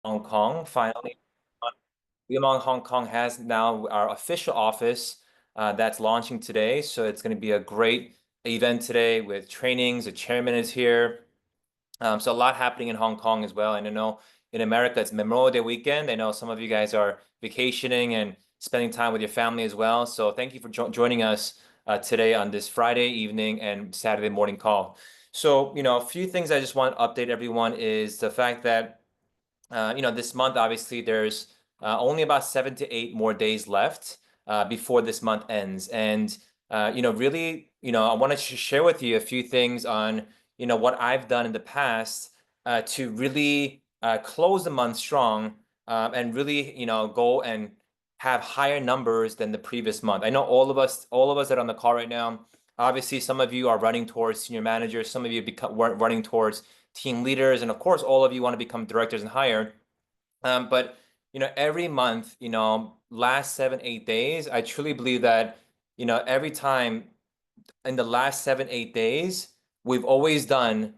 Hong Kong. Finally, Liamong Hong Kong has now our official office that's launching today. So it's going to be a great event today with trainings. The chairman is here. So a lot happening in Hong Kong as well. And I know in America, it's Memorial Day weekend. I know some of you guys are vacationing and spending time with your family as well. So thank you for joining us today on this Friday evening and Saturday morning call. So, a few things I just want to update everyone is the fact that this month, obviously, there's only about 7 to 8 more days left before this month ends. And, really, I wanted to share with you a few things on, what I've done in the past to really close the month strong and really, go and have higher numbers than the previous month. I know all of us that are on the call right now, obviously, some of you are running towards senior managers, some of you running towards team leaders, and of course, all of you want to become directors and higher. But every month, last 7, 8 days, I truly believe that every time in the last 7, 8 days, we've always done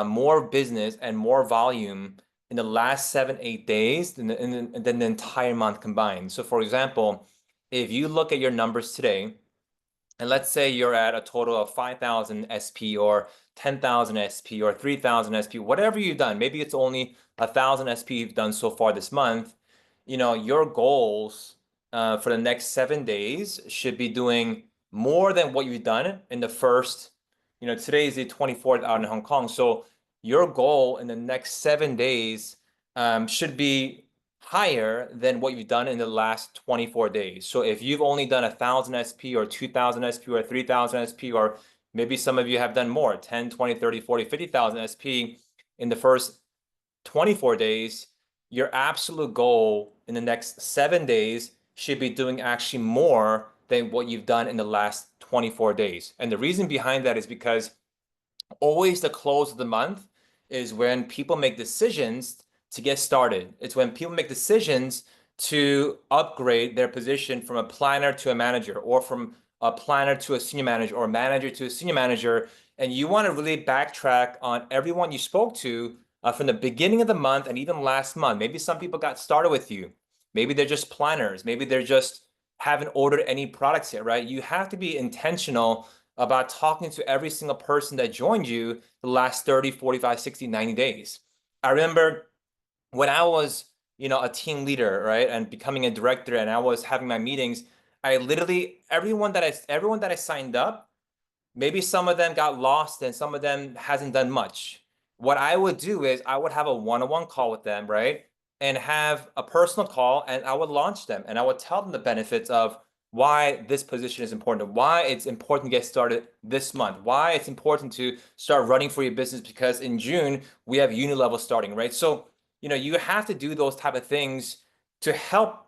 more business and more volume in the last 7, 8 days than the entire month combined. So, for example, if you look at your numbers today, and let's say you're at a total of 5,000 SP or 10,000 SP or 3,000 SP, whatever you've done, maybe it's only 1,000 SP you've done so far this month, your goals for the next 7 days should be doing more than what you've done in the first, today is the 24th out in Hong Kong. So your goal in the next 7 days should be higher than what you've done in the last 24 days. So if you've only done 1,000 SP or 2,000 SP or 3,000 SP, or maybe some of you have done more, 10, 20, 30, 40, 50,000 SP in the first 24 days, your absolute goal in the next 7 days should be doing actually more than what you've done in the last 24 days. And the reason behind that is because always the close of the month is when people make decisions to get started. It's when people make decisions to upgrade their position from a planner to a manager, or from a planner to a senior manager, or a manager to a senior manager. And you want to really backtrack on everyone you spoke to from the beginning of the month and even last month. Maybe some people got started with you. Maybe they're just planners. Maybe they're just haven't ordered any products yet, right? You have to be intentional about talking to every single person that joined you the last 30, 45, 60, 90 days. I remember when I was, a team leader, right, and becoming a director, and I was having my meetings, I literally everyone that I signed up, maybe some of them got lost and some of them hasn't done much. What I would do is I would have a one-on-one call with them, right? And have a personal call, and I would launch them and I would tell them the benefits of why this position is important, why it's important to get started this month, why it's important to start running for your business because in June we have uni-level starting, right? So, you have to do those type of things to help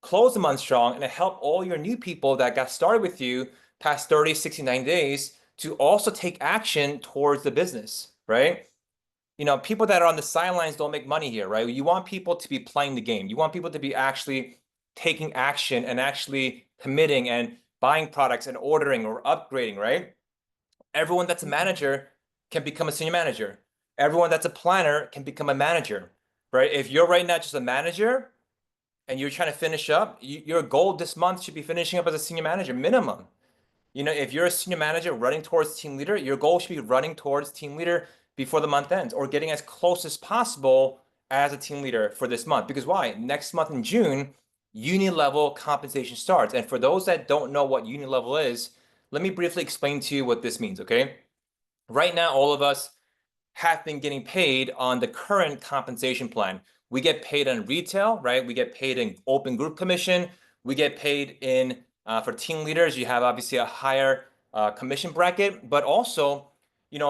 close the month strong and to help all your new people that got started with you past 30, 69 days to also take action towards the business, right? People that are on the sidelines don't make money here, right? You want people to be playing the game. You want people to be actually taking action and actually committing and buying products and ordering or upgrading, right? Everyone that's a manager can become a senior manager. Everyone that's a planner can become a manager, right? If you're right now just a manager and you're trying to finish up, your goal this month should be finishing up as a senior manager minimum. If you're a senior manager running towards team leader, your goal should be running towards team leader before the month ends, or getting as close as possible as a team leader for this month. Because why? Next month in June, uni-level compensation starts. And for those that don't know what uni-level is, let me briefly explain to you what this means, okay? Right now, all of us have been getting paid on the current compensation plan. We get paid on retail, right? We get paid in open group commission. We get paid in for team leaders. You have obviously a higher commission bracket, but also,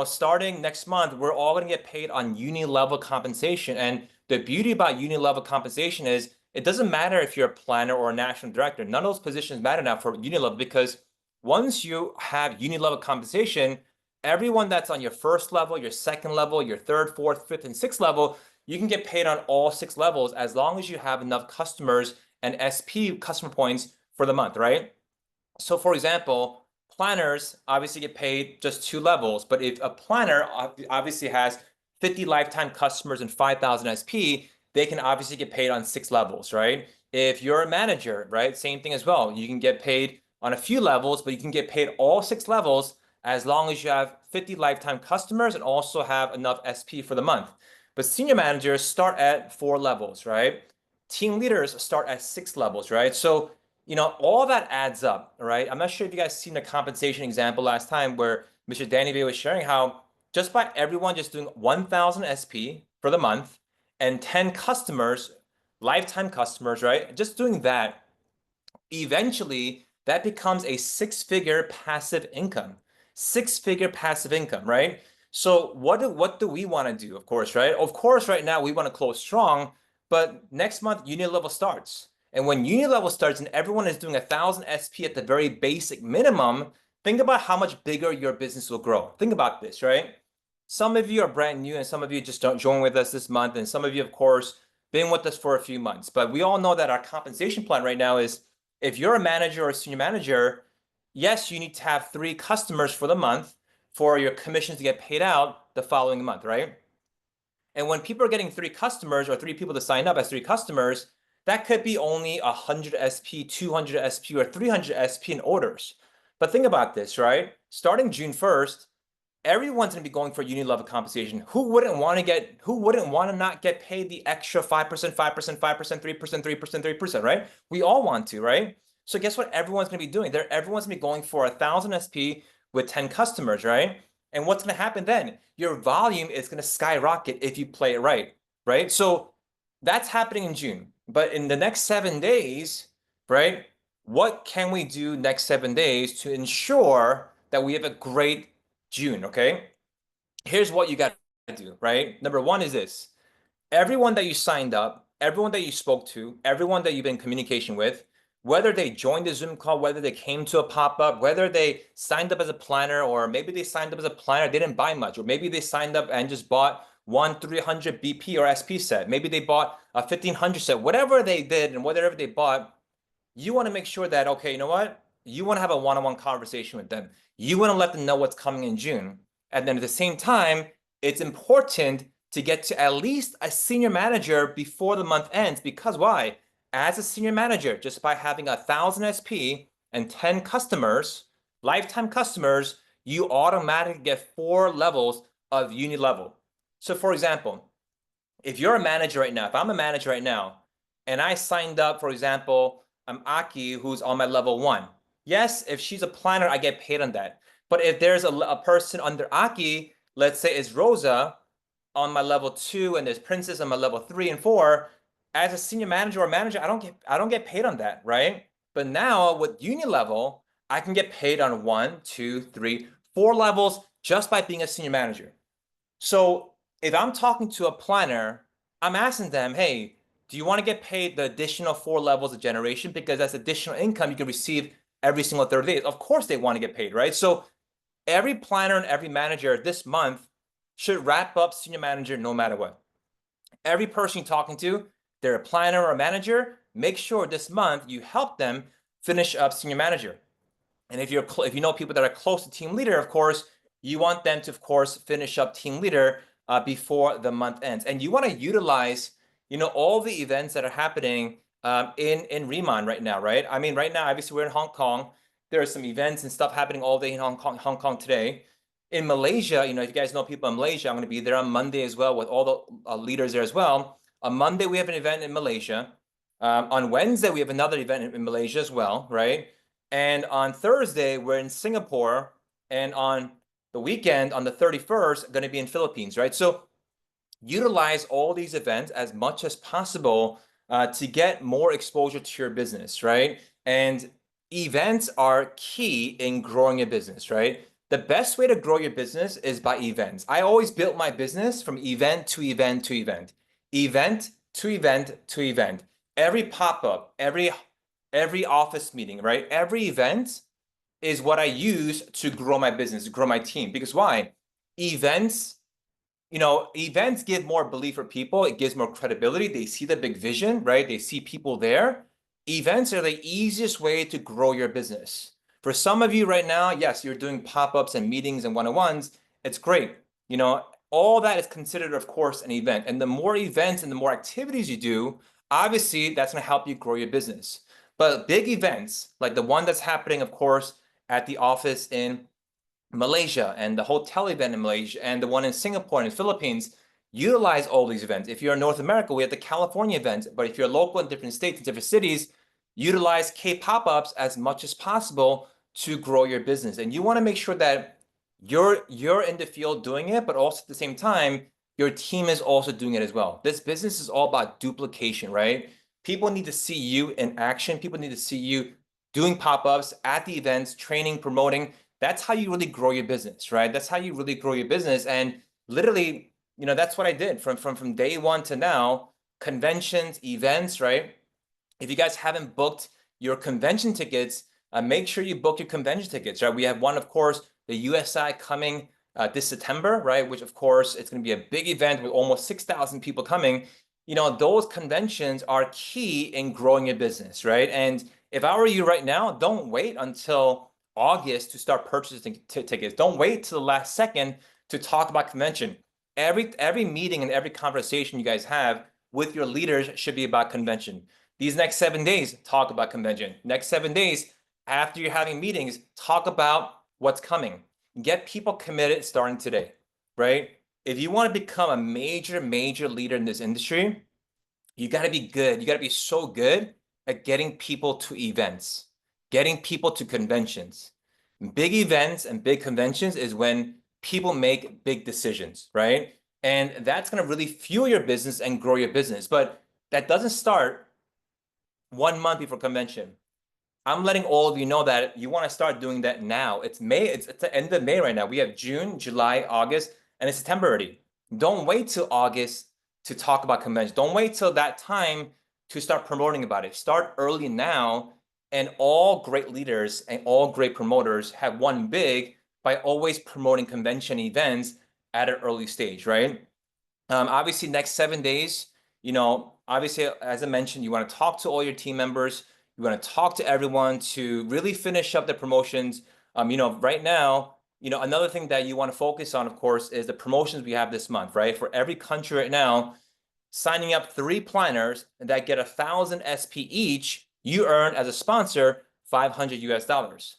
starting next month, we're all going to get paid on uni-level compensation. And the beauty about uni-level compensation is it doesn't matter if you're a planner or a national director. None of those positions matter now for uni-level, because once you have uni-level compensation, everyone that's on your first level, your second level, your third, fourth, fifth, and sixth level, you can get paid on all 6 levels as long as you have enough customers and SP customer points for the month, right? So for example, planners obviously get paid just 2 levels, but if a planner obviously has 50 lifetime customers and 5,000 SP, they can obviously get paid on 6 levels, right? If you're a manager, right, same thing as well. You can get paid on a few levels, but you can get paid all 6 levels as long as you have 50 lifetime customers and also have enough SP for the month. But senior managers start at 4 levels, right? Team leaders start at 6 levels, right? So, all that adds up, right? I'm not sure if you guys seen the compensation example last time where Mr. Danny Bay was sharing how just by everyone just doing 1,000 SP for the month and 10 customers, lifetime customers, right? Just doing that, eventually that becomes a 6-figure passive income. 6-figure passive income, right? So what do we want to do, of course, right? Of course, right now we want to close strong, but next month uni-level starts. And when uni-level starts and everyone is doing 1,000 SP at the very basic minimum, think about how much bigger your business will grow. Think about this, right? Some of you are brand new and some of you just don't join with us this month. And some of you, of course, been with us for a few months. But we all know that our compensation plan right now is if you're a manager or a senior manager, yes, you need to have 3 customers for the month for your commissions to get paid out the following month, right? And when people are getting 3 customers or 3 people to sign up as 3 customers, that could be only 100 SP, 200 SP, or 300 SP in orders. But think about this, right? Starting June 1st, everyone's going to be going for uni-level compensation. Who wouldn't want to not get paid the extra 5%, 5%, 5%, 3%, 3%, 3%, right? We all want to, right? So guess what everyone's going to be doing? Everyone's going to be going for 1,000 SP with 10 customers, right? And what's going to happen then? Your volume is going to skyrocket if you play it right, right? So that's happening in June. But in the next 7 days, right? What can we do next 7 days to ensure that we have a great June, okay? Here's what you got to do, right? Number one is this. Everyone that you signed up, everyone that you spoke to, everyone that you've been in communication with, whether they joined the Zoom call, whether they came to a pop-up, whether they signed up as a planner, or maybe they signed up as a planner, they didn't buy much, or maybe they signed up and just bought one 300 BP or SP set. Maybe they bought a 1,500 set. Whatever they did and whatever they bought, you want to make sure that, okay, you know what? You want to have a one-on-one conversation with them. You want to let them know what's coming in June. And then at the same time, it's important to get to at least a senior manager before the month ends. Because why? As a senior manager, just by having 1,000 SP and 10 customers, lifetime customers, you automatically get 4 levels of uni level. So for example, if you're a manager right now, if I'm a manager right now, and I signed up, for example, I'm Aki, who's on my level 1. Yes, if she's a planner, I get paid on that. But if there's a person under Aki, let's say it's Rosa on my level 2, and there's Princess on my level 3 and 4, as a senior manager or manager, I don't get paid on that, right? But now with uni level, I can get paid on 1, 2, 3, 4 levels just by being a senior manager. So if I'm talking to a planner, I'm asking them, hey, do you want to get paid the additional 4 levels of generation? Because that's additional income you can receive every single 30 days. Of course they want to get paid, right? So every planner and every manager this month should wrap up senior manager no matter what. Every person you're talking to, they're a planner or a manager, make sure this month you help them finish up senior manager. And if you know people that are close to team leader, of course, you want them to, of course, finish up team leader before the month ends. And you want to utilize, all the events that are happening in Riemann right now, right? I mean, right now, obviously, we're in Hong Kong. There are some events and stuff happening all day in Hong Kong today. In Malaysia, if you guys know people in Malaysia, I'm going to be there on Monday as well with all the leaders there as well. On Monday, we have an event in Malaysia. On Wednesday, we have another event in Malaysia as well, right? And on Thursday, we're in Singapore. And on the weekend, on the 31st, going to be in Philippines, right? So utilize all these events as much as possible to get more exposure to your business, right? And events are key in growing a business, right? The best way to grow your business is by events. I always built my business from event to event to event, event to event to event. Every pop-up, every office meeting, right? Every event is what I use to grow my business, grow my team. Because why? Events give more belief for people. It gives more credibility. They see the big vision, right? They see people there. Events are the easiest way to grow your business. For some of you right now, yes, you're doing pop-ups and meetings and one-on-ones. It's great. all that is considered, of course, an event. And the more events and the more activities you do, obviously that's going to help you grow your business. But big events, like the one that's happening, of course, at the office in Malaysia and the hotel event in Malaysia and the one in Singapore and the Philippines, utilize all these events. If you're in North America, we have the California event, but if you're local in different states and different cities, utilize K pop-ups as much as possible to grow your business. And you want to make sure that you're in the field doing it, but also at the same time, your team is also doing it as well. This business is all about duplication, right? People need to see you in action. People need to see you doing pop-ups at the events, training, promoting. That's how you really grow your business, right? That's how you really grow your business. And literally, that's what I did from day one to now. Conventions, events, right? If you guys haven't booked your convention tickets, make sure you book your convention tickets, right? We have one, of course, the USI coming this September, right? Which, of course, it's going to be a big event with almost 6,000 people coming. Those conventions are key in growing your business, right? And if I were you right now, don't wait until August to start purchasing tickets. Don't wait till the last second to talk about convention. Every meeting and every conversation you guys have with your leaders should be about convention. These next 7 days, talk about convention. Next 7 days, after you're having meetings, talk about what's coming. Get people committed starting today, right? If you want to become a major leader in this industry, you got to be good. You got to be so good at getting people to events, getting people to conventions. Big events and big conventions is when people make big decisions, right? And that's going to really fuel your business and grow your business. But that doesn't start 1 month before convention. I'm letting all of you know that you want to start doing that now. It's May. It's the end of May right now. We have June, July, August, and it's September already. Don't wait till August to talk about convention. Don't wait till that time to start promoting about it. Start early now. And all great leaders and all great promoters have won big by always promoting convention events at an early stage, right? Obviously, next 7 days, obviously, as I mentioned, you want to talk to all your team members. You want to talk to everyone to really finish up the promotions. Right now, another thing that you want to focus on, of course, is the promotions we have this month, right? For every country right now, signing up 3 planners that get 1,000 SP each, you earn as a sponsor 500 US dollars.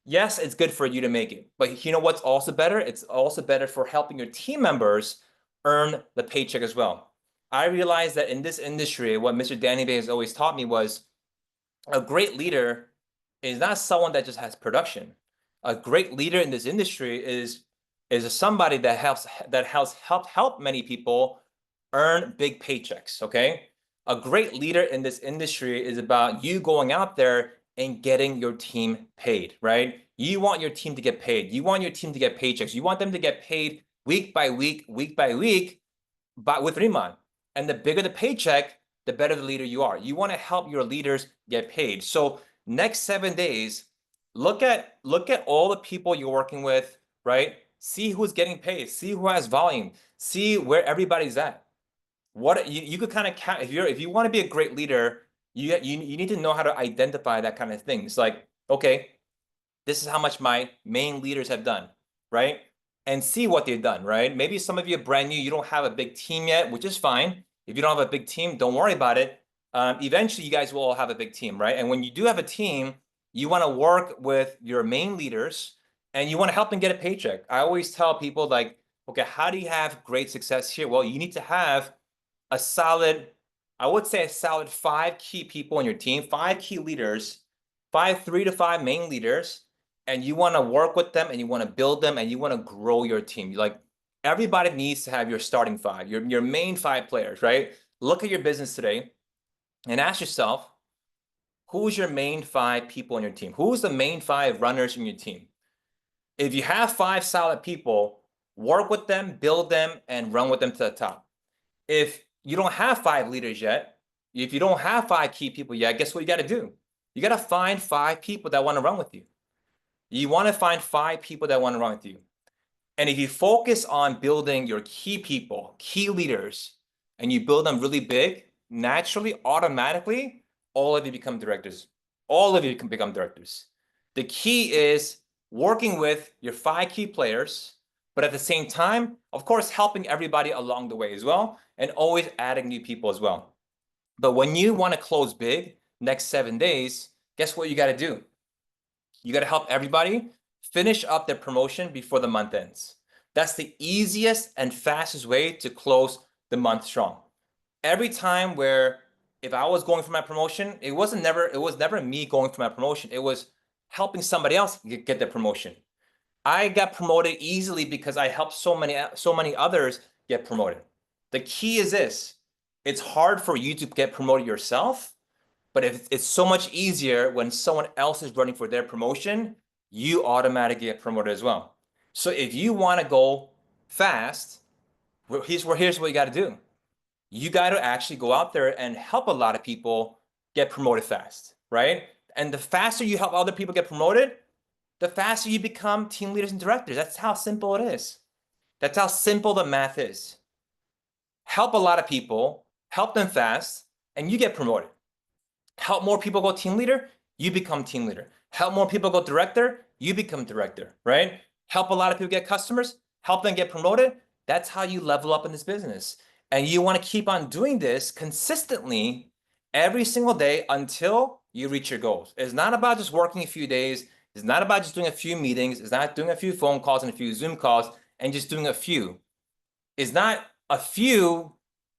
Yes, it's good for you to make it, but you know what's also better? It's also better for helping your team members earn the paycheck as well. I realized that in this industry, what Mr. Danny Bay has always taught me was a great leader is not someone that just has production. A great leader in this industry is somebody that help many people earn big paychecks, okay? A great leader in this industry is about you going out there and getting your team paid, right? You want your team to get paid. You want your team to get paychecks. You want them to get paid week by week, but with Riemann. And the bigger the paycheck, the better the leader you are. You want to help your leaders get paid. So next 7 days, look at all the people you're working with, right? See who's getting paid, see who has volume, see where everybody's at. What you could kind of count if you want to be a great leader, you need to know how to identify that kind of thing. It's like, okay, this is how much my main leaders have done, right? And see what they've done, right? Maybe some of you are brand new, you don't have a big team yet, which is fine. If you don't have a big team, don't worry about it. Eventually, you guys will all have a big team, right? And when you do have a team, you want to work with your main leaders and you want to help them get a paycheck. I always tell people like, okay, how do you have great success here? Well, you need to have a solid, I would say a solid 5 key people in your team, 5 key leaders, 3 to 5 main leaders, and you want to work with them and you want to build them and you want to grow your team. Like everybody needs to have your starting 5, your main 5 players, right? Look at your business today and ask yourself, who's your main 5 people in your team? Who's the main 5 runners in your team? If you have 5 solid people, work with them, build them, and run with them to the top. If you don't have 5 leaders yet, if you don't have 5 key people yet, guess what you got to do? You got to find 5 people that want to run with you. You want to find 5 people that want to run with you. And if you focus on building your key people, key leaders, and you build them really big, naturally, automatically, all of you become directors. All of you can become directors. The key is working with your 5 key players, but at the same time, of course, helping everybody along the way as well, and always adding new people as well. But when you want to close big next 7 days, guess what you got to do? You got to help everybody finish up their promotion before the month ends. That's the easiest and fastest way to close the month strong. Every time where if I was going for my promotion, it was never me going for my promotion. It was helping somebody else get their promotion. I got promoted easily because I helped so many others get promoted. The key is this. It's hard for you to get promoted yourself, but if it's so much easier when someone else is running for their promotion, you automatically get promoted as well. So if you want to go fast, here's what you got to do. You got to actually go out there and help a lot of people get promoted fast, right? And the faster you help other people get promoted, the faster you become team leaders and directors. That's how simple it is. That's how simple the math is. Help a lot of people, help them fast, and you get promoted. Help more people go team leader, you become team leader. Help more people go director, you become director, right? Help a lot of people get customers, help them get promoted. That's how you level up in this business. And you want to keep on doing this consistently every single day until you reach your goals. It's not about just working a few days. It's not about just doing a few meetings. It's not doing a few phone calls and a few Zoom calls and just doing a few. It's not a few,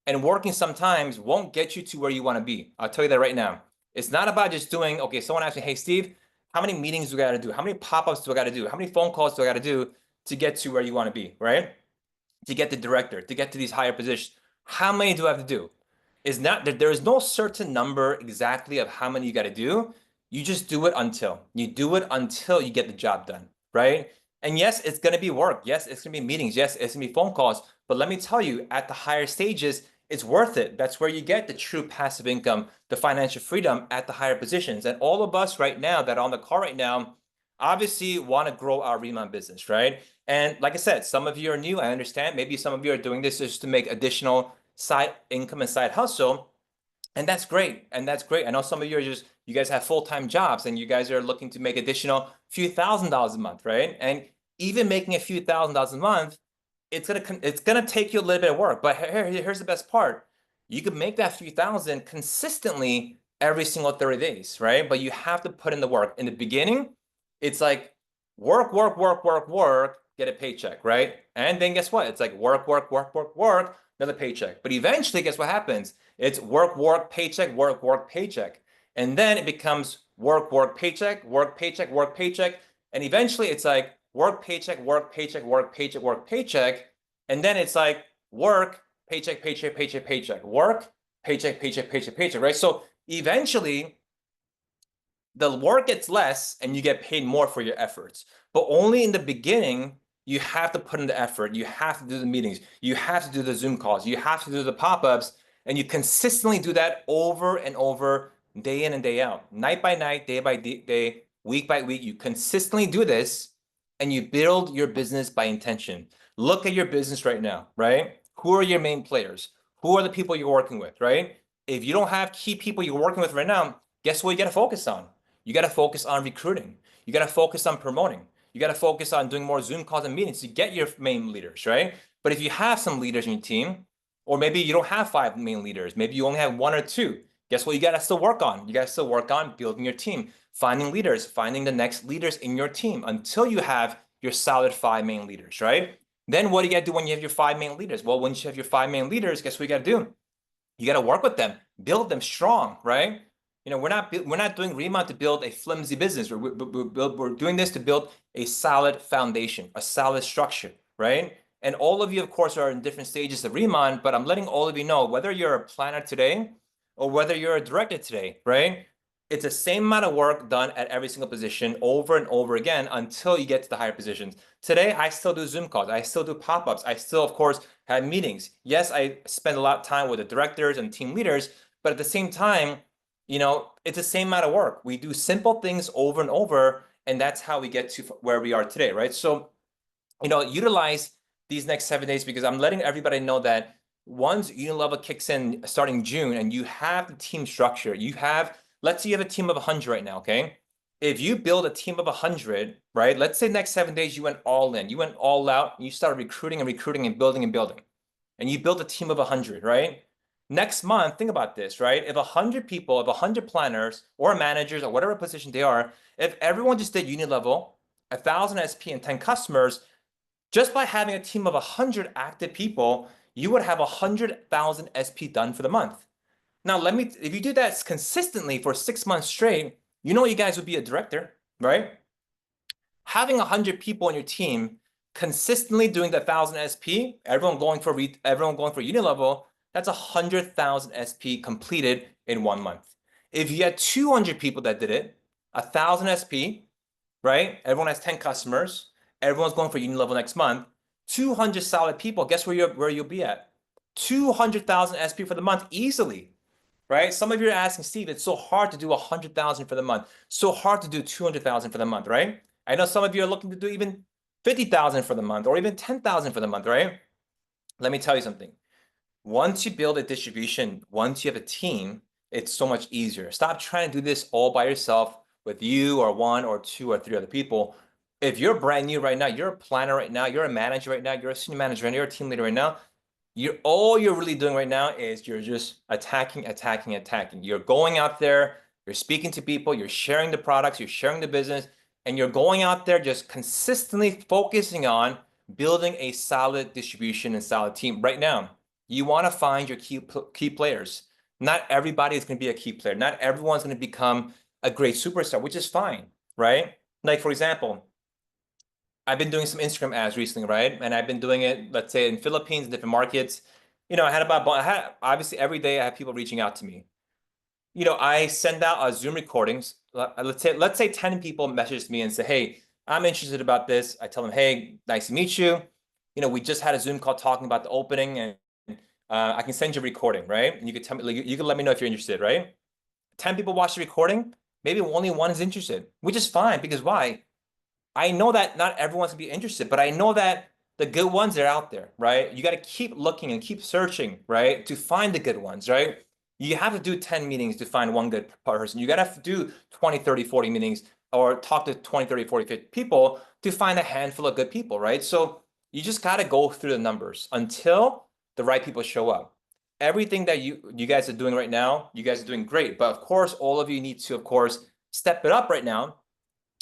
and working sometimes won't get you to where you want to be. I'll tell you that right now. It's not about just doing, okay, someone asked me, hey, Steve, how many meetings do I got to do? How many pop-ups do I got to do? How many phone calls do I got to do to get to where you want to be, right? To get the director, to get to these higher positions. How many do I have to do? Is not that there is no certain number exactly of how many you got to do. You just do it until you get the job done, right? And yes, it's going to be work. Yes, it's going to be meetings. Yes, it's going to be phone calls. But let me tell you, at the higher stages, it's worth it. That's where you get the true passive income, the financial freedom at the higher positions. And all of us right now that are on the call right now, obviously want to grow our Remount business, right? And like I said, some of you are new. I understand. Maybe some of you are doing this just to make additional side income and side hustle. And that's great. And that's great. I know some of you are you guys have full-time jobs and you guys are looking to make additional few $1,000s a month, right? And even making a few $1,000s a month, it's gonna take you a little bit of work. But here's the best part. You could make that few thousand consistently every single 30 days, right? But you have to put in the work. In the beginning, it's like work, work, work, work, work, get a paycheck, right? And then guess what? It's like work, work, work, work, work, another paycheck. But eventually, guess what happens? It's work, work, paycheck, work, work, paycheck. And then it becomes work, work, paycheck, work, paycheck, work, paycheck. And eventually it's like work, paycheck, work, paycheck, work, paycheck, work, paycheck. And then it's like work, paycheck, paycheck, paycheck, paycheck, work, paycheck, paycheck, paycheck, paycheck, right? So eventually the work gets less and you get paid more for your efforts. But only in the beginning, you have to put in the effort. You have to do the meetings. You have to do the Zoom calls. You have to do the pop-ups. And you consistently do that over and over, day in and day out, night by night, day by day, week by week. You consistently do this and you build your business by intention. Look at your business right now, right? Who are your main players? Who are the people you're working with, right? If you don't have key people you're working with right now, guess what you got to focus on? You got to focus on recruiting. You got to focus on promoting. You got to focus on doing more Zoom calls and meetings to get your main leaders, right? But if you have some leaders in your team, or maybe you don't have 5 main leaders, maybe you only have 1 or 2, guess what you got to still work on? You got to still work on building your team, finding leaders, finding the next leaders in your team until you have your solid 5 main leaders, right? Then what do you got to do when you have your 5 main leaders? Well, once you have your 5 main leaders, guess what you got to do? You got to work with them, build them strong, right? You know, we're not doing Remount to build a flimsy business. We're doing this to build a solid foundation, a solid structure, right? And all of you, of course, are in different stages of Remount, but I'm letting all of you know, whether you're a planner today or whether you're a director today, right? It's the same amount of work done at every single position over and over again until you get to the higher positions. Today, I still do Zoom calls. I still do pop-ups. I still, of course, have meetings. Yes, I spend a lot of time with the directors and team leaders, but at the same time, you know, it's the same amount of work. We do simple things over and over, and that's how we get to where we are today, right? So, you know, utilize these next 7 days because I'm letting everybody know that once uni-level kicks in starting June and you have the team structure, let's say you have a team of 100 right now, okay? If you build a team of 100, right? Let's say next 7 days you went all in, you went all out, you started recruiting and recruiting and building and building, and you built a team of 100, right? Next month, think about this, right? If 100 people, if 100 planners or managers or whatever position they are, if everyone just did uni-level, 1,000 SP and 10 customers, just by having a team of 100 active people, you would have 100,000 SP done for the month. Now, if you do that consistently for 6 months straight, you know you guys would be a director, right? Having 100 people on your team consistently doing the 1,000 SP, everyone going for uni-level, that's 100,000 SP completed in 1 month. If you had 200 people that did it, 1,000 SP, right? Everyone has 10 customers. Everyone's going for uni-level next month. 200 solid people. Guess where you'll be at? 200,000 SP for the month easily, right? Some of you are asking, Steve, it's so hard to do 100,000 for the month. So hard to do 200,000 for the month, right? I know some of you are looking to do even 50,000 for the month or even 10,000 for the month, right? Let me tell you something. Once you build a distribution, once you have a team, it's so much easier. Stop trying to do this all by yourself with you or one or two or three other people. If you're brand new right now, you're a planner right now, you're a manager right now, you're a senior manager right now, you're a team leader right now, all you're really doing right now is you're just attacking. You're going out there, you're speaking to people, you're sharing the products, you're sharing the business, and you're going out there just consistently focusing on building a solid distribution and solid team right now. You want to find your key players. Not everybody is going to be a key player. Not everyone's going to become a great superstar, which is fine, right? Like, for example, I've been doing some Instagram ads recently, right? And I've been doing it, let's say in Philippines, different markets. I had obviously every day I have people reaching out to me. I send out Zoom recordings. Let's say 10 people message me and say, "Hey, I'm interested about this." I tell them, "Hey, nice to meet you. We just had a Zoom call talking about the opening, and I can send you a recording, right? And you can tell me, like, you can let me know if you're interested, right?" 10 people watch the recording, maybe only one is interested, which is fine because why? I know that not everyone's gonna be interested, but I know that the good ones are out there, right? You got to keep looking and keep searching, right? To find the good ones, right? You have to do 10 meetings to find one good person. You got to do 20, 30, 40 meetings or talk to 20, 30, 40, 50 people to find a handful of good people, right? So you just got to go through the numbers until the right people show up. Everything that you guys are doing right now, you guys are doing great. But of course, all of you need to, of course, step it up right now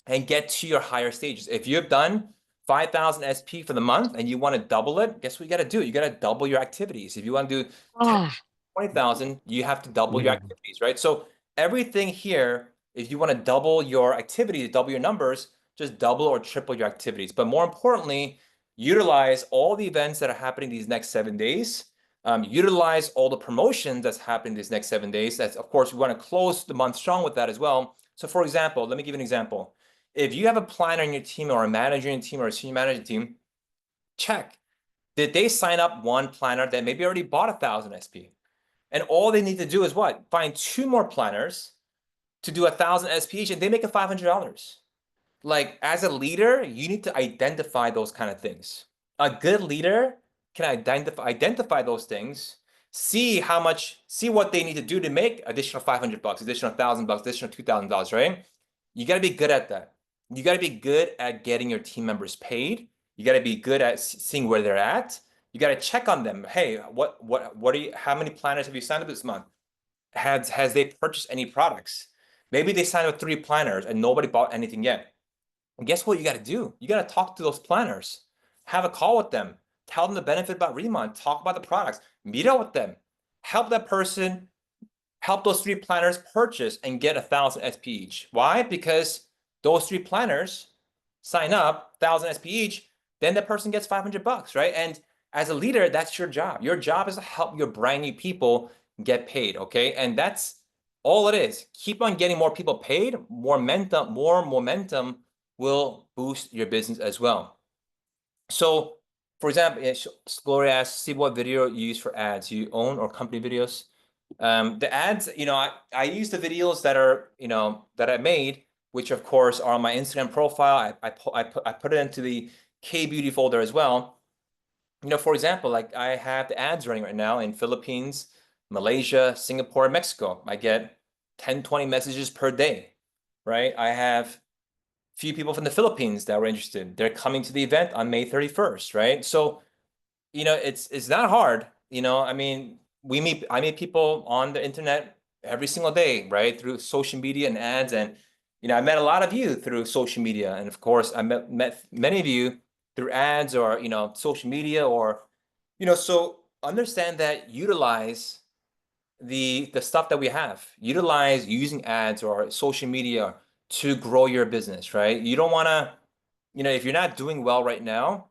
and get to your higher stages. If you've done 5,000 SP for the month and you want to double it, guess what you got to do? You got to double your activities. If you want to do 10, Ah, 20,000, you have to double your mm, activities, right? So everything here, if you want to double your activities, double your numbers, just double or triple your activities. But more importantly, utilize all the events that are happening these next 7 days. Utilize all the promotions that's happening these next 7 days. That's, of course, we want to close the month strong with that as well. So for example, let me give you an example. If you have a planner in your team or a manager in your team or a senior manager team, check. Did they sign up one planner that maybe already bought 1,000 SP? And all they need to do is what? Find two more planners to do 1,000 SP each, and they make it $500. Like, as a leader, you need to identify those kind of things. A good leader can identify those things, see what they need to do to make additional $500, additional $1,000, additional $2,000, right? You got to be good at that. You got to be good at getting your team members paid. You got to be good at seeing where they're at. You got to check on them. Hey, how many planners have you signed up this month? Has they purchased any products? Maybe they signed up 3 planners and nobody bought anything yet. And guess what you got to do? You got to talk to those planners, have a call with them, tell them the benefit about Remont, talk about the products, meet up with them, help that person, help those 3 planners purchase and get 1,000 SP each. Why? Because those 3 planners sign up 1,000 SP each, then the person gets $500, right? And as a leader, that's your job. Your job is to help your brand new people get paid, okay? And that's all it is. Keep on getting more people paid, more momentum will boost your business as well. So, for example, Gloria asks, see what video you use for ads. You own or company videos? The ads, I use the videos that are, that I made, which of course are on my Instagram profile. I put it into the K Beauty folder as well. For example, like I have the ads running right now in Philippines, Malaysia, Singapore, and Mexico. I get 10, 20 messages per day. right? I have few people from the Philippines that were interested. They're coming to the event on May 31st, right? So, it's not hard. I mean, I meet people on the internet every single day, right? Through social media and ads. And, I met a lot of you through social media. And of course, I met many of you through ads or, social media or, so understand that utilize the stuff that we have. Utilize using ads or social media to grow your business, right? You don't want to, if you're not doing well right now,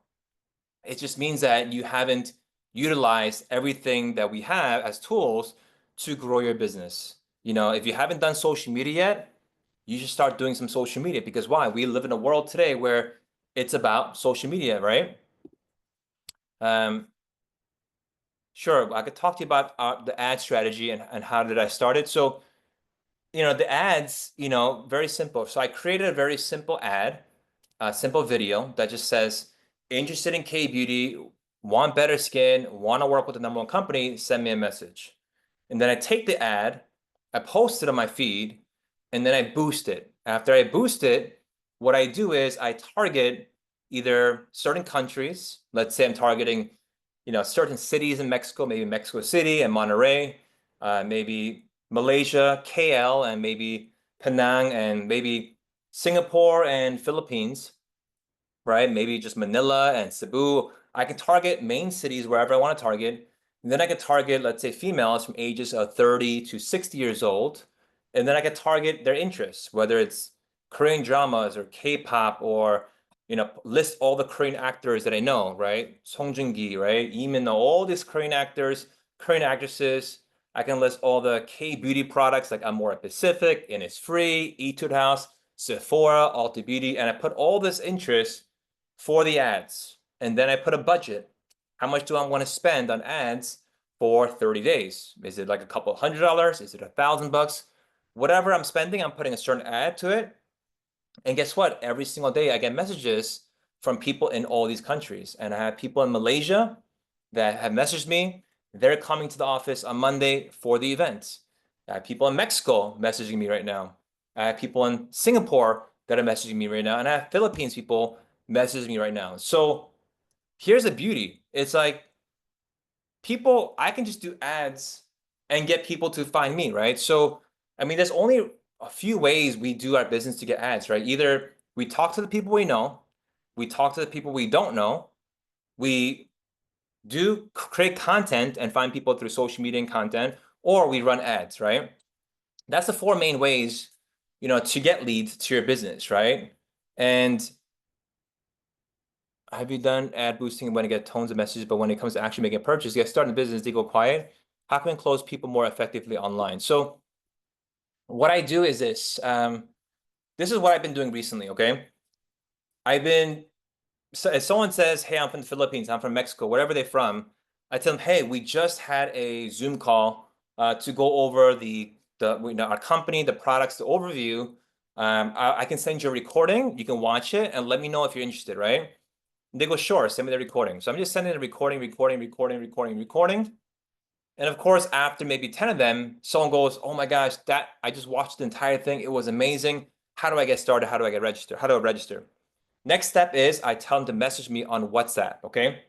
it just means that you haven't utilized everything that we have as tools to grow your business. If you haven't done social media yet, you should start doing some social media because why? We live in a world today where it's about social media, right? Um, sure, I could talk to you about the ad strategy and how did I start it. So, the ads, very simple. So I created a very simple ad, a simple video that just says, interested in K-beauty, want better skin, want to work with the number one company, send me a message. And then I take the ad, I post it on my feed, and then I boost it. After I boost it, what I do is I target either certain countries. Let's say I'm targeting, certain cities in Mexico, maybe Mexico City and Monterrey, maybe Malaysia, KL, and maybe Penang, and maybe Singapore and Philippines, right? Maybe just Manila and Cebu. I can target main cities wherever I want to target. And then I could target, let's say, females from ages of 30 to 60 years old. And then I could target their interests, whether it's Korean dramas or K-pop or, list all the Korean actors that I know, right? Song Joong-ki, right? Lee Min-ho, all these Korean actors, Korean actresses. I can list all the K-beauty products like Amore Pacific, Innisfree, Etude House, Sephora, Ulta Beauty, and I put all this interest for the ads. And then I put a budget. How much do I want to spend on ads for 30 days? Is it like a couple $100? Is it $1,000? Whatever I'm spending, I'm putting a certain ad to it. And guess what? Every single day I get messages from people in all these countries. And I have people in Malaysia that have messaged me. They're coming to the office on Monday for the event. I have people in Mexico messaging me right now. I have people in Singapore that are messaging me right now. And I have Philippines people messaging me right now. So here's the beauty. It's like people, I can just do ads and get people to find me, right? So, I mean, there's only a few ways we do our business to get ads, right? Either we talk to the people we know, we talk to the people we don't know, we do create content and find people through social media and content, or we run ads, right? That's the four main ways, to get leads to your business, right? And have you done ad boosting when you get tons of messages, but when it comes to actually making a purchase, you get started in business, they go quiet? How can we close people more effectively online? So what I do is this. This is what I've been doing recently, okay? So if someone says, hey, I'm from the Philippines, I'm from Mexico, wherever they're from, I tell them, hey, we just had a Zoom call to go over our company, the products, the overview. I can send you a recording. You can watch it and let me know if you're interested, right? They go, sure, send me the recording. So I'm just sending the recording. And of course, after maybe 10 of them, someone goes, oh my gosh, I just watched the entire thing. It was amazing. How do I get started? How do I get registered? How do I register? Next step is I tell them to message me on WhatsApp, okay?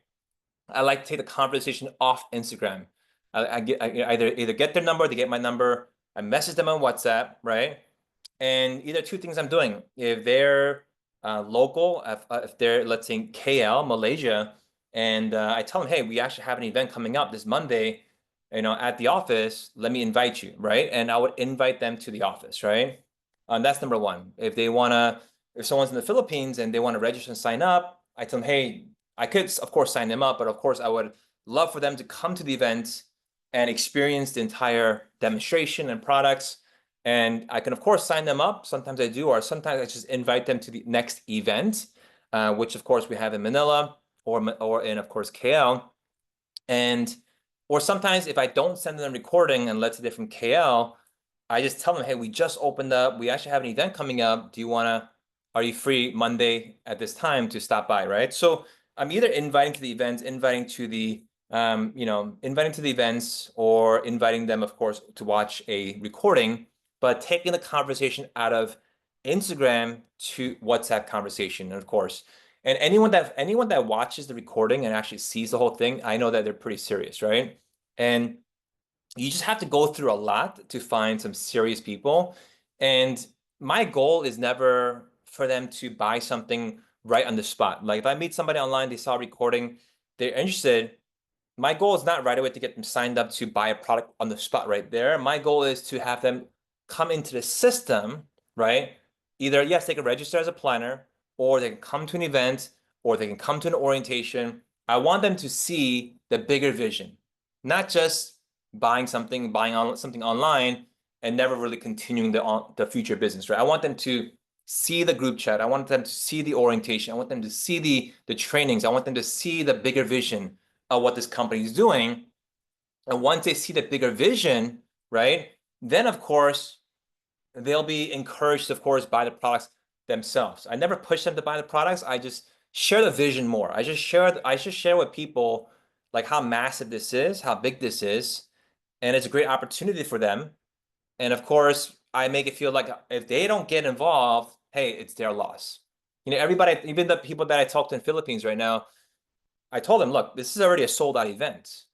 I like to take the conversation off Instagram. I either get their number, they get my number, I message them on WhatsApp, right? And either two things I'm doing. If they're local, if they're, let's say, KL, Malaysia, and I tell them, hey, we actually have an event coming up this Monday, at the office, let me invite you, right? And I would invite them to the office, right? That's number one. If someone's in the Philippines and they want to register and sign up, I tell them, hey, I could, of course, sign them up, but of course, I would love for them to come to the event and experience the entire demonstration and products. And I can, of course, sign them up. Sometimes I do, or sometimes I just invite them to the next event, which, of course, we have in Manila or in, of course, KL. Or sometimes if I don't send them a recording and let's say they're from KL, I just tell them, hey, we just opened up. We actually have an event coming up. Are you free Monday at this time to stop by, right? So I'm either inviting to the events, inviting to the events or inviting them, of course, to watch a recording, but taking the conversation out of Instagram to WhatsApp conversation, of course. And anyone that watches the recording and actually sees the whole thing, I know that they're pretty serious, right? And you just have to go through a lot to find some serious people. And my goal is never for them to buy something right on the spot. Like if I meet somebody online, they saw a recording, they're interested, my goal is not right away to get them signed up to buy a product on the spot right there. My goal is to have them come into the system, right? Either, yes, they can register as a planner, or they can come to an event, or they can come to an orientation. I want them to see the bigger vision, not just buying something, something online and never really continuing the future business, right? I want them to see the group chat. I want them to see the orientation. I want them to see the trainings. I want them to see the bigger vision of what this company is doing. And once they see the bigger vision, right, then of course they'll be encouraged, of course, by the products themselves. I never push them to buy the products. I just share the vision more. I just share with people like how massive this is, how big this is, and it's a great opportunity for them. And of course, I make it feel like if they don't get involved, hey, it's their loss. Everybody, even the people that I talk to in Philippines right now, I told them, look, this is already a sold out event.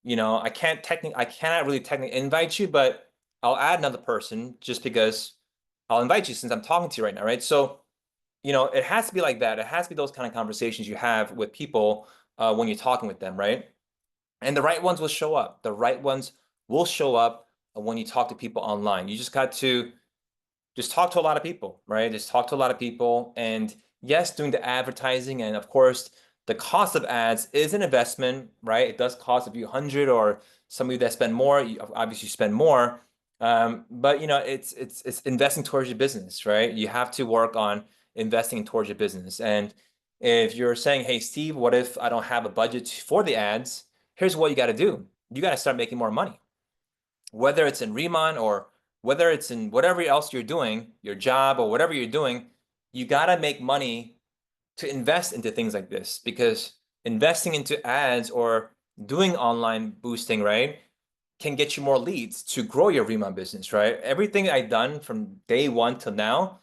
I cannot really technically invite you, but I'll add another person just because I'll invite you since I'm talking to you right now, right? So, it has to be like that. It has to be those kind of conversations you have with people when you're talking with them, right? And the right ones will show up. The right ones will show up when you talk to people online. You just got to just talk to a lot of people, right? Just talk to a lot of people. And yes, doing the advertising and of course, the cost of ads is an investment, right? It does cost a few hundred, or some of you that spend more, you obviously spend more. But it's investing towards your business, right? You have to work on investing towards your business. And if you're saying, hey, Steve, what if I don't have a budget for the ads? Here's what you got to do. You got to start making more money, whether it's in Riemann or whether it's in whatever else you're doing, your job or whatever you're doing, you got to make money to invest into things like this, because investing into ads or doing online boosting, right, can get you more leads to grow your Riemann business, right? Everything I've done from day one till now,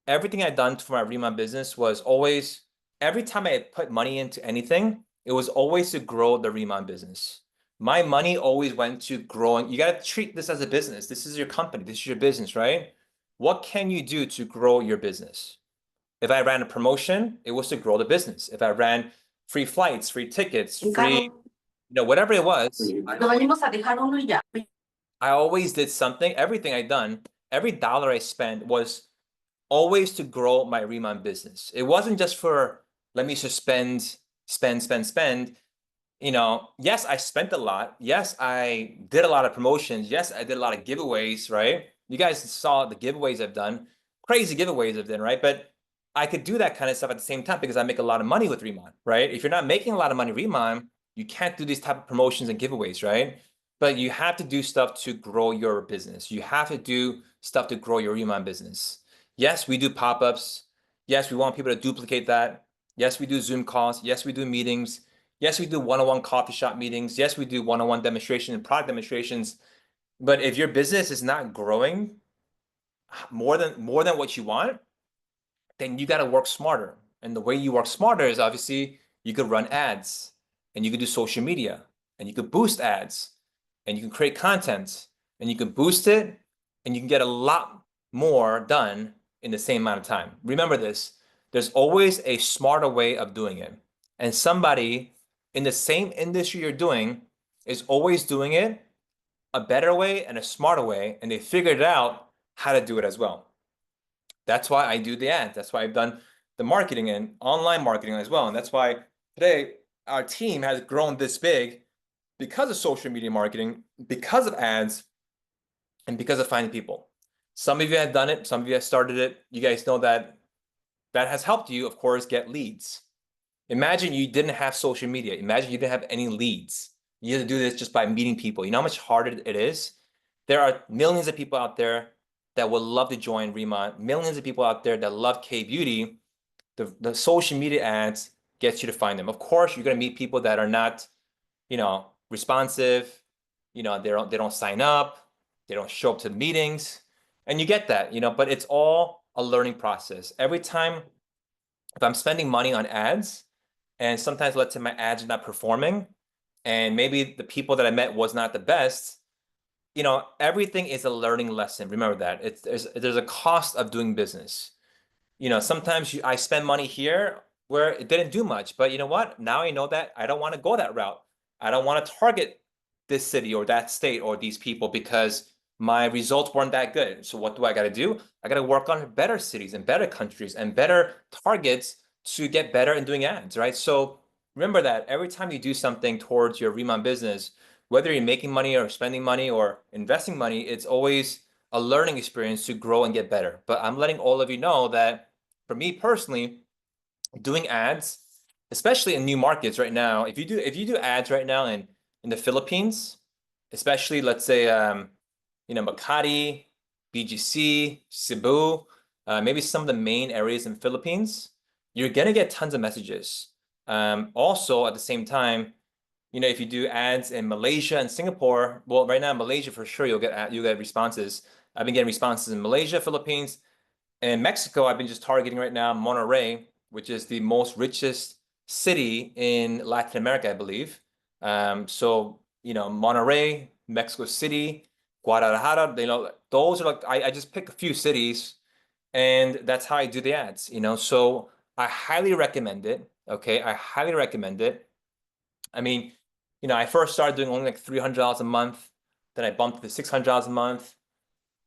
everything I've done for my Riemann business was always, every time I put money into anything, it was always to grow the Riemann business. My money always went to growing. You got to treat this as a business. This is your company. This is your business, right? What can you do to grow your business? If I ran a promotion, it was to grow the business. If I ran free flights, free tickets, free, whatever it was, I always did something. Everything I done, every dollar I spent was always to grow my Riemann business. It wasn't just for, let me just spend. Yes, I spent a lot. Yes, I did a lot of promotions. Yes, I did a lot of giveaways, right? You guys saw the giveaways I've done, crazy giveaways I've done, right? But I could do that kind of stuff at the same time because I make a lot of money with Riemann, right? If you're not making a lot of money Riemann, you can't do these type of promotions and giveaways, right? But you have to do stuff to grow your business. You have to do stuff to grow your Riemann business. Yes, we do pop-ups. Yes, we want people to duplicate that. Yes, we do Zoom calls. Yes, we do meetings. Yes, we do one-on-one coffee shop meetings. Yes, we do one-on-one demonstration and product demonstrations. But if your business is not growing more than what you want, then you got to work smarter. And the way you work smarter is obviously you could run ads, and you could do social media, and you could boost ads, and you can create content, and you can boost it, and you can get a lot more done in the same amount of time. Remember this, there's always a smarter way of doing it. And somebody in the same industry you're doing is always doing it a better way and a smarter way, and they figured out how to do it as well. That's why I do the ads. That's why I've done the marketing and online marketing as well. And that's why today our team has grown this big because of social media marketing, because of ads, and because of finding people. Some of you have done it. Some of you have started it. You guys know that that has helped you, of course, get leads. Imagine you didn't have social media. Imagine you didn't have any leads. You had to do this just by meeting people. You know how much harder it is? There are millions of people out there that would love to join Riemann, millions of people out there that love K-beauty. The social media ads gets you to find them. Of course, you're going to meet people that are not, responsive. They don't sign up. They don't show up to the meetings. And you get that, but it's all a learning process. Every time if I'm spending money on ads, and sometimes let's say my ads are not performing, and maybe the people that I met was not the best, everything is a learning lesson. Remember that. There's a cost of doing business. Sometimes I spend money here where it didn't do much, but you know what? Now I know that I don't want to go that route. I don't want to target this city or that state or these people because my results weren't that good. So what do I got to do? I got to work on better cities and better countries and better targets to get better in doing ads, right? So remember that every time you do something towards your Riemann business, whether you're making money or spending money or investing money, it's always a learning experience to grow and get better. But I'm letting all of you know that for me personally, doing ads, especially in new markets right now, if you do ads right now in the Philippines, especially let's say Makati, BGC, Cebu, maybe some of the main areas in Philippines, you're gonna get tons of messages. Also, at the same time, if you do ads in Malaysia and Singapore, well, right now in Malaysia for sure you'll get responses. I've been getting responses in Malaysia, Philippines, and Mexico. I've been just targeting right now Monterrey, which is the most richest city in Latin America, I believe. So Monterrey, Mexico City, Guadalajara, those are like I just pick a few cities and that's how I do the ads, So I highly recommend it. Okay, I highly recommend it. I mean, I first started doing only like $300 a month. Then I bumped to $600 a month,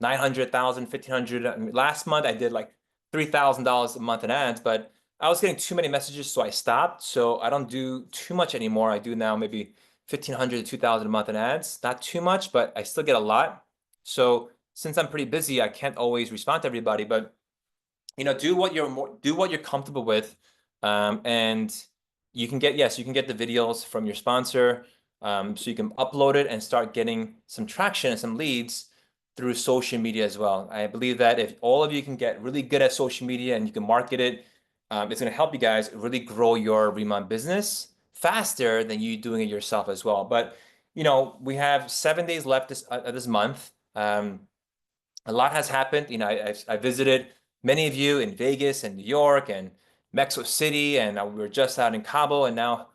900,000, 1,500. I mean, last month I did like $3,000 a month in ads, but I was getting too many messages, so I stopped. So I don't do too much anymore. I do now maybe 1,500 to 2,000 a month in ads. Not too much, but I still get a lot. So since I'm pretty busy, I can't always respond to everybody, but do what you're comfortable with, and you can get the videos from your sponsor, so you can upload it and start getting some traction and some leads through social media as well. I believe that if all of you can get really good at social media and you can market it, it's going to help you guys really grow your Riemann business faster than you doing it yourself as well. But we have 7 days left this month. A lot has happened. I visited many of you in Vegas and New York and Mexico City, and we were just out in Cabo, and now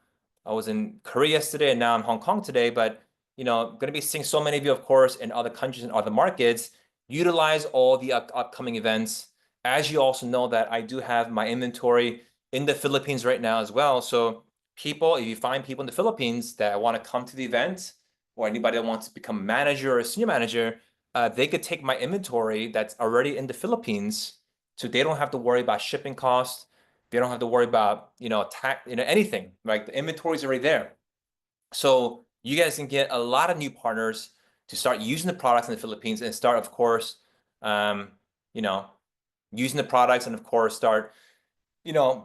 I was in Korea yesterday, and now I'm in Hong Kong today. But going to be seeing so many of you, of course, in other countries and other markets. Utilize all the upcoming events. As you also know that I do have my inventory in the Philippines right now as well. So if you find people in the Philippines that want to come to the event, or anybody that wants to become a manager or a senior manager, they could take my inventory that's already in the Philippines, so they don't have to worry about shipping costs. They don't have to worry about, tax, anything. Like the inventory is already there. So you guys can get a lot of new partners to start using the products in the Philippines and start, of course, you know, using the products and of course start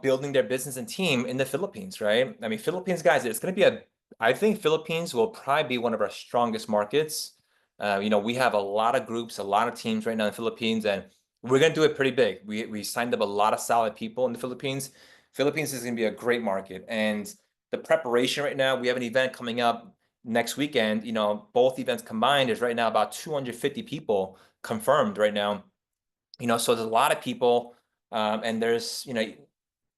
building their business and team in the Philippines, right? I mean, Philippines, guys, I think Philippines will probably be one of our strongest markets. We have a lot of groups, a lot of teams right now in the Philippines, and we're going to do it pretty big. We signed up a lot of solid people in the Philippines. Philippines is going to be a great market. And the preparation right now, we have an event coming up next weekend. Both events combined is right now about 250 people confirmed right now. So there's a lot of people, and there's,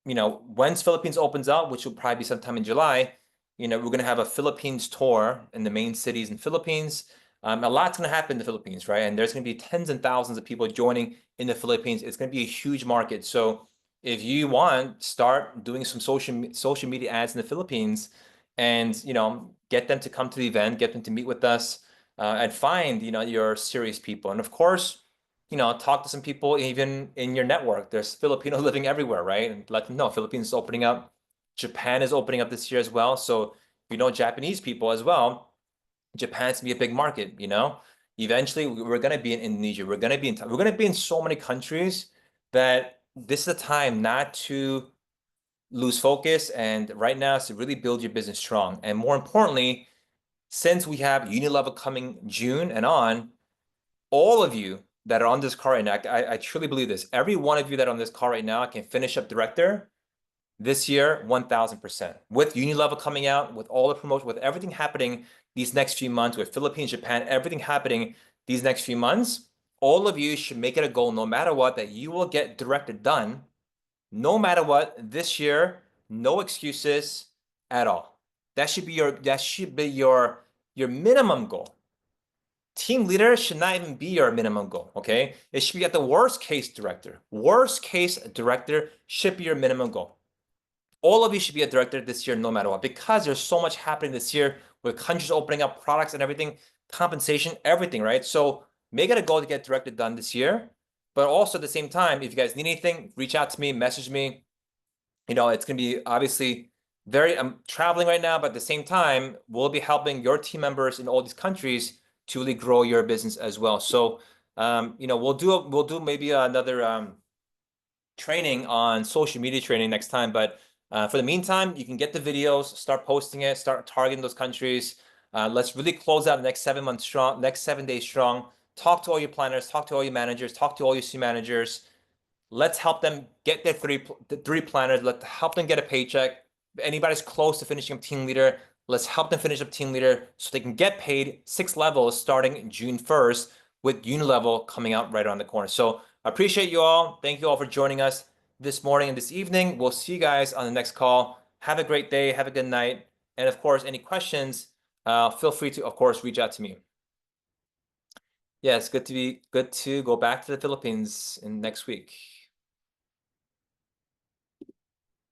once Philippines opens up, which will probably be sometime in July, we're going to have a Philippines tour in the main cities in Philippines. A lot's going to happen in the Philippines, right? And there's going to be tens and thousands of people joining in the Philippines. It's going to be a huge market. So if you want, start doing some social media ads in the Philippines, and get them to come to the event, get them to meet with us, and find your serious people. And of course, talk to some people even in your network. There's Filipinos living everywhere, right? And let them know Philippines is opening up. Japan is opening up this year as well. So if you know Japanese people as well, Japan's gonna be a big market, Eventually, we're gonna be in Indonesia. We're gonna be in so many countries that this is a time not to lose focus. And right now is to really build your business strong. And more importantly, since we have uni-level coming June and on, all of you that are on this call right now, I truly believe this. Every one of you that are on this call right now can finish up director this year, 1,000%. With uni-level coming out, with all the promotion, with everything happening these next few months, with Philippines, Japan, everything happening these next few months, all of you should make it a goal, no matter what, that you will get directed done, no matter what, this year. No excuses at all. That should be your minimum goal. Team leader should not even be your minimum goal, okay? It should be at the worst case director. Worst case director should be your minimum goal. All of you should be a director this year, no matter what, because there's so much happening this year with countries opening up, products and everything, compensation, everything, right? So make it a goal to get directed done this year. But also at the same time, if you guys need anything, reach out to me, message me. You know, it's going to be obviously I'm traveling right now, but at the same time, we'll be helping your team members in all these countries to really grow your business as well. So, you know, we'll do maybe another training on social media training next time. But for the meantime, you can get the videos, start posting it, start targeting those countries. Let's really close out the next 7 months strong, next 7 days strong. Talk to all your planners, talk to all your managers, talk to all your C managers. Let's help them get their three planners. Let's help them get a paycheck. If anybody's close to finishing up team leader, let's help them finish up team leader so they can get paid 6 levels starting June 1st with uni-level coming out right around the corner. So I appreciate you all. Thank you all for joining us this morning and this evening. We'll see you guys on the next call. Have a great day. Have a good night. And of course, any questions, feel free to, of course, reach out to me. Yeah, it's good to go back to the Philippines in next week.